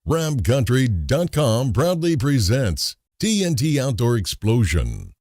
RamCountry.com proudly presents TNT Outdoor Explosion.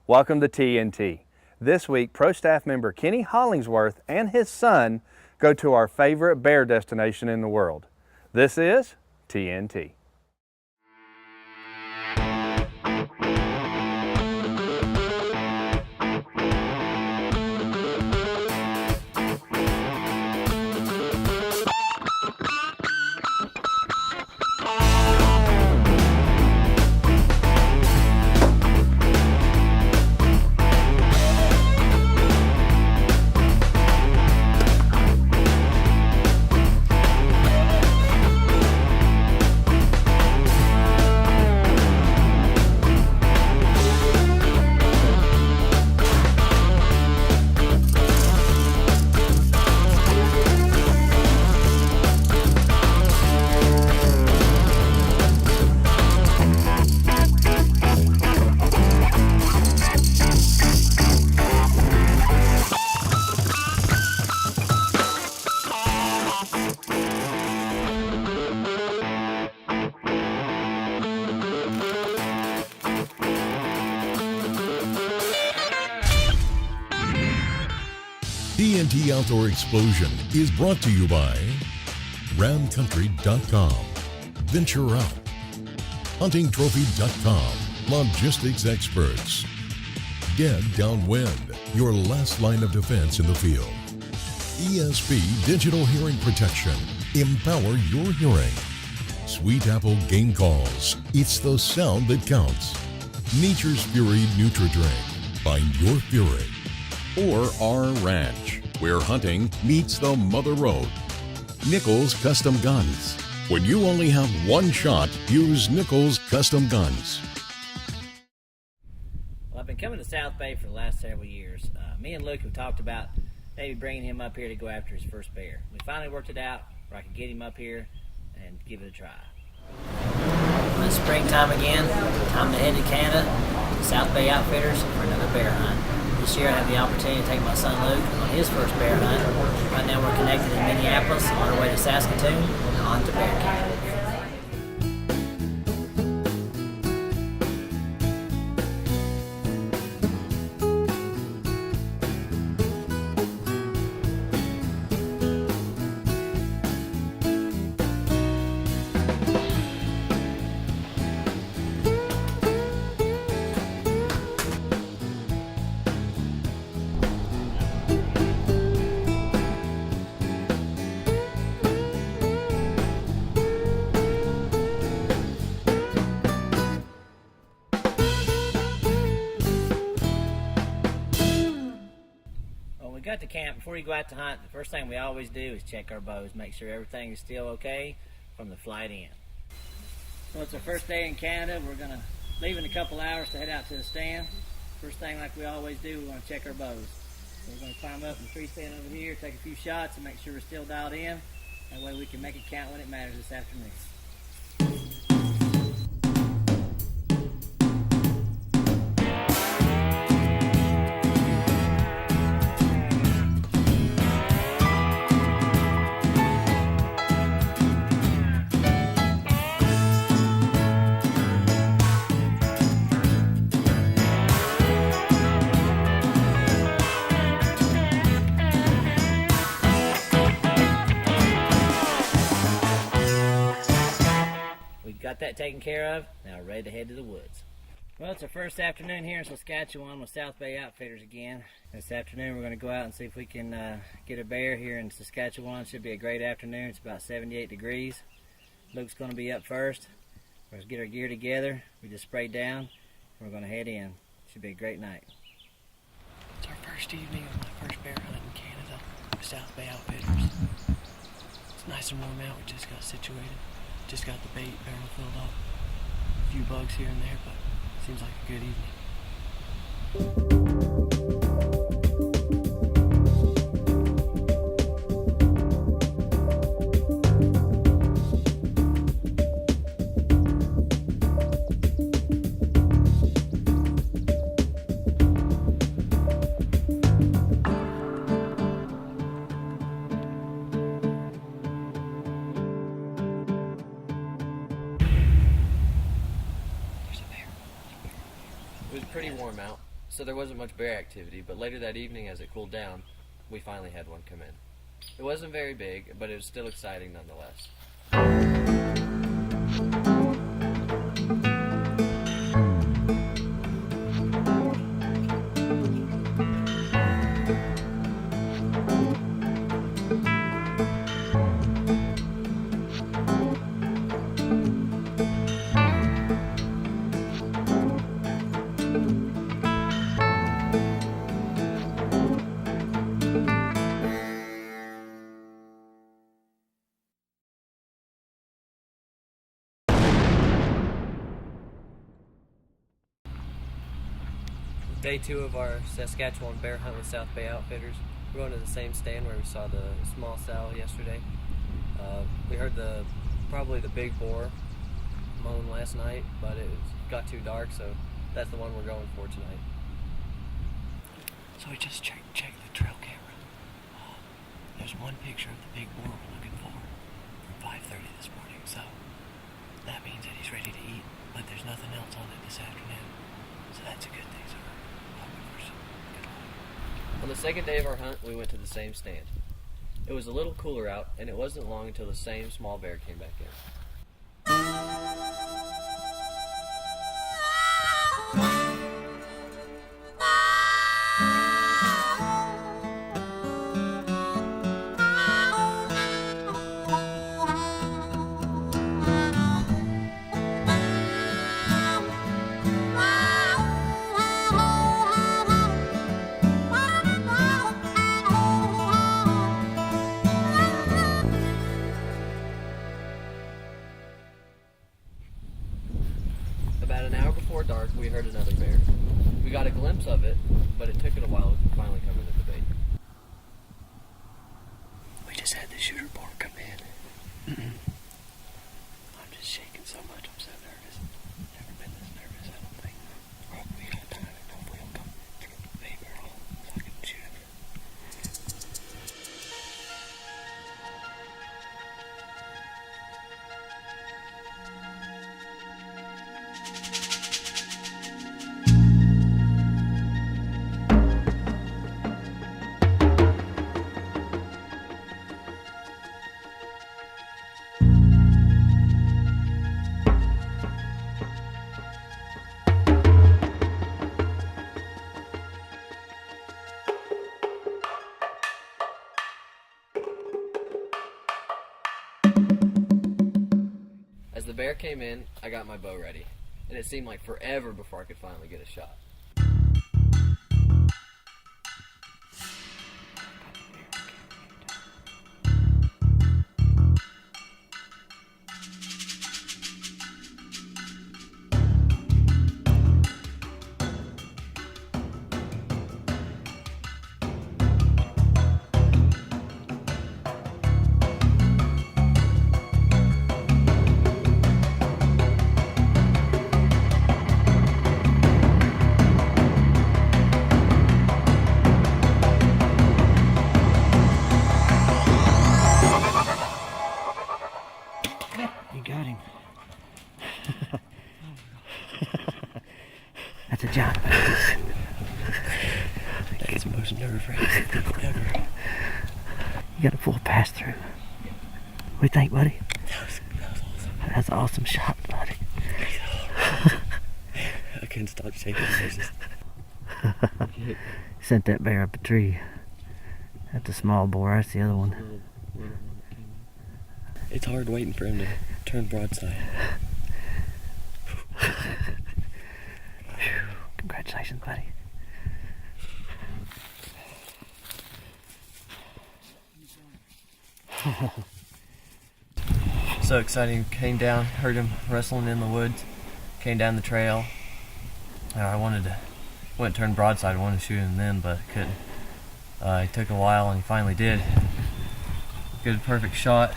Welcome to TNT. This week, Pro Staff member Kenny Hollingsworth and his son go to our favorite bear destination in the world. This is TNT. TNT Outdoor Explosion is brought to you by RamCountry.com, Venture Out, HuntingTrophy.com, logistics experts, Dead Downwind, your last line of defense in the field, ESP Digital Hearing Protection, empower your hearing, Sweet Apple Game Calls, it's the sound that counts, Nature's Fury Nutri-Drink, find your fury, or our ranch, where hunting meets the Mother Road. Nichols Custom Guns. When you only have one shot, use Nichols Custom Guns. Well, I've been coming to Southbay for the last several years. Me and Luke have talked about maybe bringing him up here to go after his first bear. We finally worked it out where I could get him up here and give it a try. It's springtime again. Time to head to Canada, to Southbay Outfitters for another bear hunt. This year I have the opportunity to take my son Luke on his first bear hunt. Right now we're connected in Minneapolis on our way to Saskatoon and on to bear camp. Got to camp, before you go out to hunt, the first thing we always do is check our bows, make sure everything is still okay from the flight in. So it's our first day in Canada. We're going to leave in a couple hours to head out to the stand. First thing, like we always do, we want to check our bows. So we're going to climb up in the tree stand over here, take a few shots and make sure we're still dialed in. That way we can make it count when it matters this afternoon. Got that taken care of, now ready to head to the woods. Well, it's our first afternoon here in Saskatchewan with Southbay Outfitters again. This afternoon we're going to go out and see if we can get a bear here in Saskatchewan. Should be a great afternoon. It's about 78 degrees. Luke's going to be up first. We're going to get our gear together. We just sprayed down. We're going to head in. Should be a great night. It's our first evening of my first bear hunt in Canada with Southbay Outfitters. It's nice and warm out. We just got situated. Just got the bait barrel filled up. A few bugs here and there, but seems like a good evening. so there wasn't much bear activity, but later that evening as it cooled down, we finally had one come in. It wasn't very big, but it was still exciting nonetheless. Day 2 of our Saskatchewan bear hunt with Southbay Outfitters. We're going to the same stand where we saw the small sow yesterday. We heard probably the big boar moan last night, but it got too dark, so that's the one we're going for tonight. So we just checked the trail camera. There's one picture of the big boar we're looking for from 5:30 this morning, so that means that he's ready to eat, but there's nothing else on it this afternoon. So that's a good thing, so we're hoping for some good luck. On the second day of our hunt, we went to the same stand. It was a little cooler out, and it wasn't long until the same small bear came back in. About an hour before dark, we heard another bear. We got a glimpse of it, but it took it a while to finally come into the bait. We just had the shooter boar come in. I'm just shaking so much, I'm so nervous. Never been this nervous, I don't think. Well, we got time and hopefully he'll come through the bait barrel so I can shoot him. As the bear came in, I got my bow ready, and it seemed like forever before I could finally get a shot. You got him. That's a giant. That is the most nerve-wracking thing ever. You got a full pass through. What do you think, buddy? That was awesome. That's an awesome shot, buddy. I couldn't stop shaking faces. Sent that bear up a tree. That's a small boar. That's the other one. It's hard waiting for him to turn broadside. Congratulations, buddy. So exciting. Came down, heard him wrestling in the woods, came down the trail. I went and turned broadside. I wanted to shoot him then, but couldn't. It took a while, and he finally did. Good, perfect shot.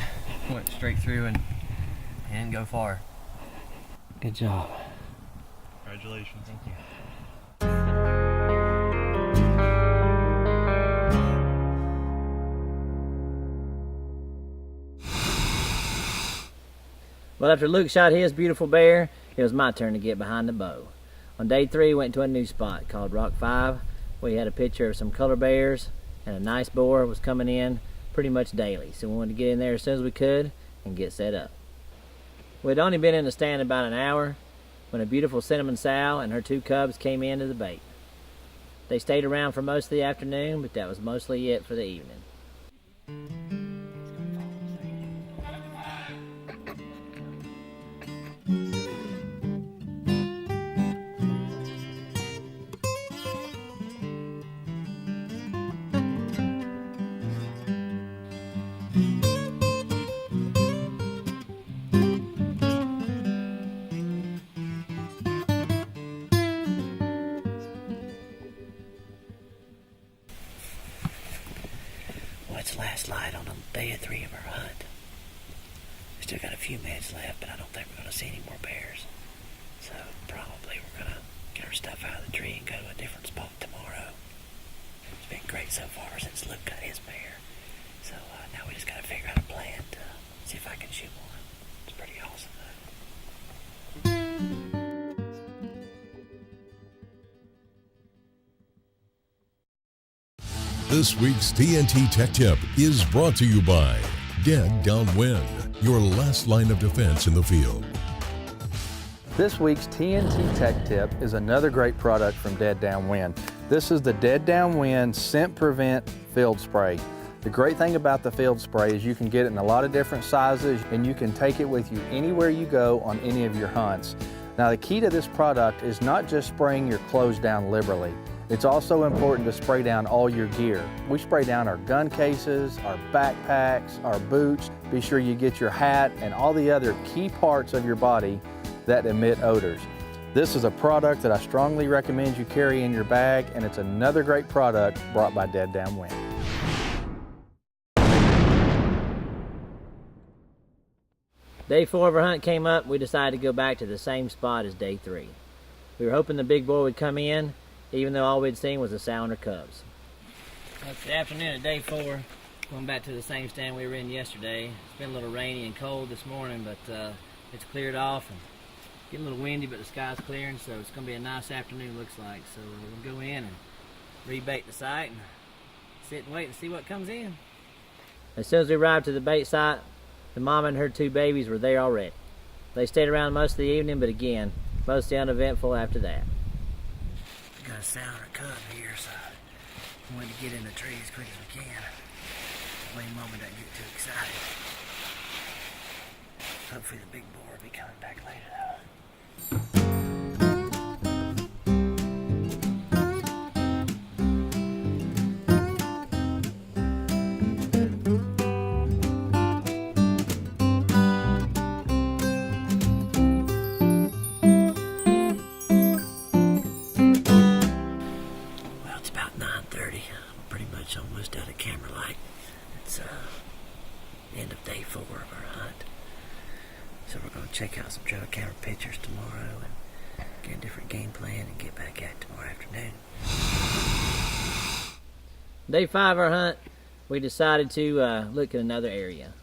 Went straight through and didn't go far. Good job. Congratulations. Thank you. Well, after Luke shot his beautiful bear, it was my turn to get behind the bow. On day 3, we went to a new spot called Rock 5. We had a picture of some color bears, and a nice boar was coming in pretty much daily. So we wanted to get in there as soon as we could and get set up. We'd only been in the stand about an hour when a beautiful cinnamon sow and her 2 cubs came into the bait. They stayed around for most of the afternoon, but that was mostly it for the evening. Well, it's last light on day 3 of our hunt. We still got a few minutes left, but I don't think we're going to see any more bears. So probably we're going to get our stuff out of the tree and go to a different spot tomorrow. It's been great so far since Luke got his bear. So now we just got to figure out a plan to see if I can shoot one. It's pretty awesome though. This week's TNT Tech Tip is brought to you by Dead Downwind, your last line of defense in the field. This week's TNT Tech Tip is another great product from Dead Downwind. This is the Dead Downwind Scent Prevent Field Spray. The great thing about the field spray is you can get it in a lot of different sizes and you can take it with you anywhere you go on any of your hunts. Now the key to this product is not just spraying your clothes down liberally. It's also important to spray down all your gear. We spray down our gun cases, our backpacks, our boots. Be sure you get your hat and all the other key parts of your body that emit odors. This is a product that I strongly recommend you carry in your bag, and it's another great product brought by Dead Downwind. Day 4 of our hunt came up. We decided to go back to the same spot as day 3. We were hoping the big boar would come in, even though all we'd seen was a sow and her cubs. It's the afternoon of day 4. Going back to the same stand we were in yesterday. It's been a little rainy and cold this morning, but it's cleared off and getting a little windy, but the sky's clearing, so it's going to be a nice afternoon, looks like. So we'll go in and rebait the site and sit and wait and see what comes in. As soon as we arrived to the bait site, the mama and her 2 babies were there already. They stayed around most of the evening, but again, mostly uneventful after that. We got a sow and a cub here, so we want to get in the tree as quick as we can. That way Mama doesn't get too excited. Hopefully the big boar will be coming back later though. Well, it's about 9:30. I'm pretty much almost out of camera light. It's end of day 4 of our hunt. So we're going to check out some trail camera pictures tomorrow and get a different game plan and get back at it tomorrow afternoon. Day 5 of our hunt, we decided to look at another area.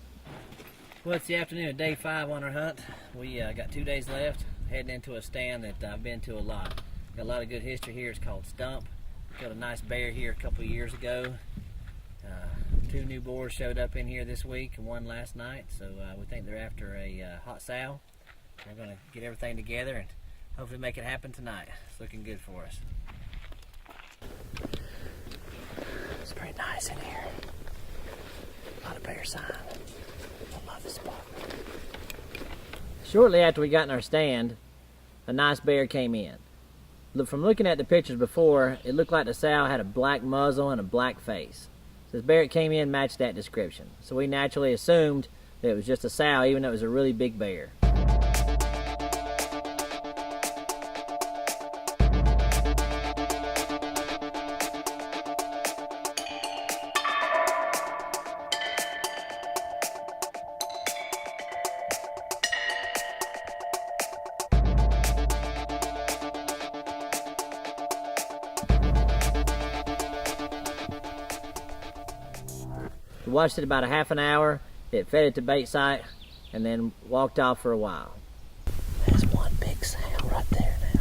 Well, it's the afternoon of day 5 on our hunt. We got 2 days left, heading into a stand that I've been to a lot. Got a lot of good history here. It's called Stump. Killed a nice bear here a couple of years ago. 2 new boars showed up in here this week and 1 last night, so we think they're after a hot sow. We're going to get everything together and hopefully make it happen tonight. It's looking good for us. It's pretty nice in here. A lot of bear sign. I love this spot. Shortly after we got in our stand, a nice bear came in. From looking at the pictures before, it looked like the sow had a black muzzle and a black face. This bear that came in matched that description. So we naturally assumed that it was just a sow, even though it was a really big bear. We watched it about a half an hour. It fed it to bait site and then walked off for a while. There's one big sow right there now.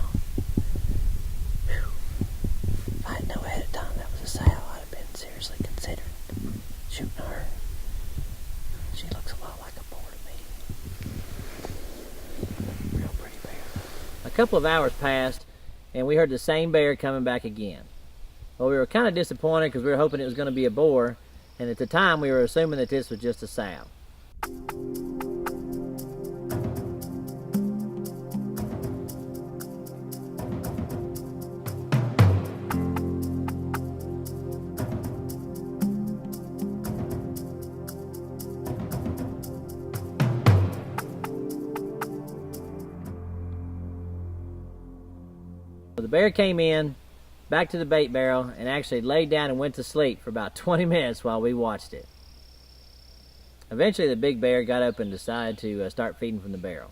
couple of hours passed, and we heard the same bear coming back again. Well, we were kind of disappointed because we were hoping it was going to be a boar, and at the time we were assuming that this was just a sow. The bear came in, back to the bait barrel, and actually laid down and went to sleep for about 20 minutes while we watched it. Eventually the big bear got up and decided to start feeding from the barrel.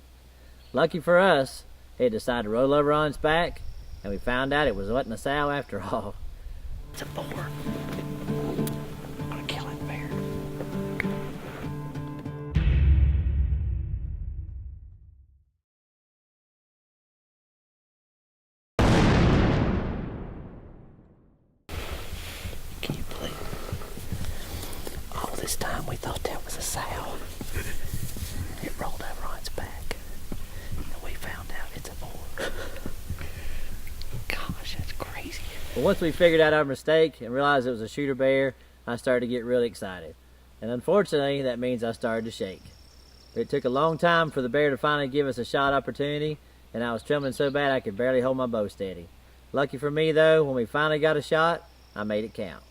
Lucky for us, it decided to roll over on its back, and we found out it wasn't a sow after all. It's a boar. I'm gonna kill that bear. Can you believe it? All this time we thought that was a sow. It rolled over on its back, and we found out it's a boar. Gosh, that's crazy. But once we figured out our mistake and realized it was a shooter bear, I started to get really excited. And unfortunately, that means I started to shake. It took a long time for the bear to finally give us a shot opportunity, and I was trembling so bad I could barely hold my bow steady. Lucky for me though, when we finally got a shot, I made it count.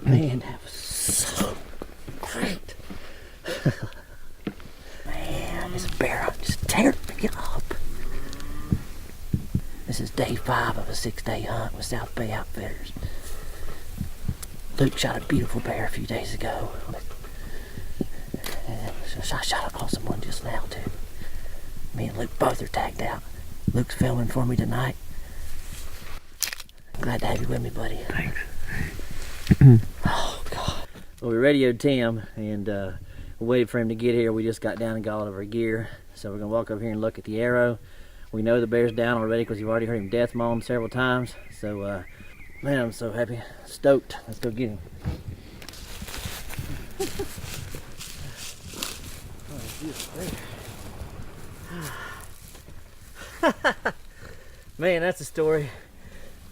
Man, that was so great. Man, this bear hunt just teared me up. This is day 5 of a 6-day hunt with Southbay Outfitters. Luke shot a beautiful bear a few days ago. And I shot an awesome one just now too. Me and Luke both are tagged out. Luke's filming for me tonight. Glad to have you with me, buddy. Thanks. Oh, God. Well, we radioed Tim, and we waited for him to get here. We just got down and got all of our gear. So we're going to walk over here and look at the arrow. We know the bear's down already because you've already heard him death maul him several times. So, man, I'm so happy. Stoked. Let's go get him. Man, that's a story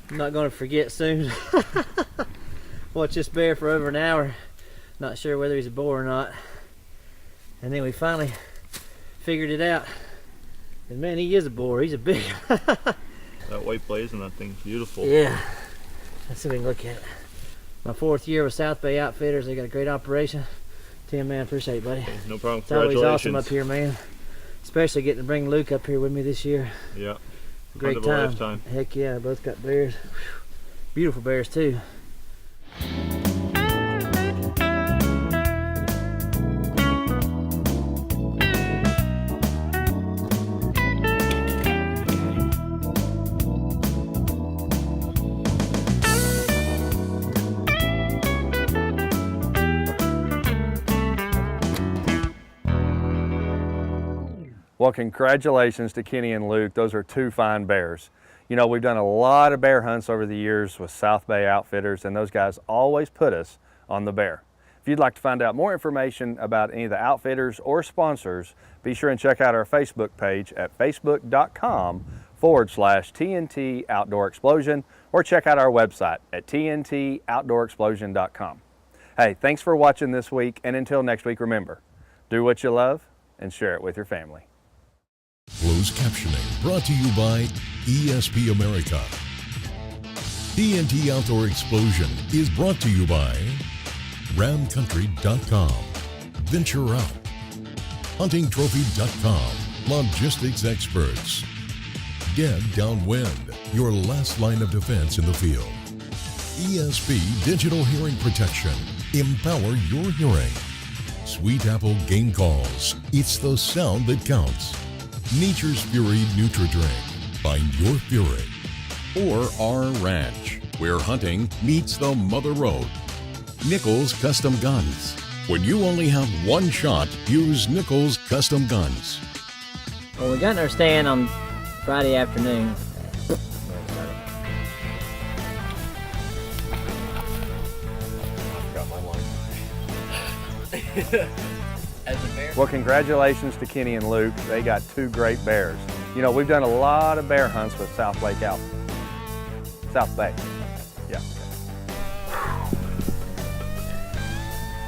I'm not going to forget soon. Watched this bear for over an hour, not sure whether he's a boar or not, and then we finally figured it out. And man, he is a boar. He's a big That white blaze and that thing's beautiful. Yeah, let's see if we can look at it. My 4th year with Southbay Outfitters. They got a great operation. Tim, man, appreciate it, buddy. No problem. It's always awesome up here, man, especially getting to bring Luke up here with me this year. Yeah, great time. Heck yeah, both got bears. Whew. Beautiful bears too. Well, congratulations to Kenny and Luke. Those are 2 fine bears. You know, we've done a lot of bear hunts over the years with Southbay Outfitters, and those guys always put us on the bear. If you'd like to find out more information about any of the outfitters or sponsors, be sure and check out our Facebook page at facebook.com/TNT Outdoor Explosion, or check out our website at TNTOutdoorExplosion.com. Hey, thanks for watching this week, and until next week, remember, do what you love and share it with your family. Closed captioning brought to you by ESP America. TNT Outdoor Explosion is brought to you by ramcountry.com, Venture Out, huntingtrophy.com, logistics experts, Dead Downwind, your last line of defense in the field, ESP Digital Hearing Protection, Empower your hearing. Sweet Apple Game Calls. It's the sound that counts. Nature's Fury Nutri-Drink. Find your fury. Or our ranch, where hunting meets the Mother Road. Nichols Custom Guns. When you only have one shot, use Nichols Custom Guns. Well, we got in our stand on Friday afternoon. Well, congratulations to Kenny and Luke. They got 2 great bears. You know, we've done a lot of bear hunts with Southbay Southbay. Yeah.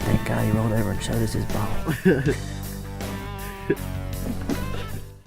Thank God he rolled over and showed us his ball.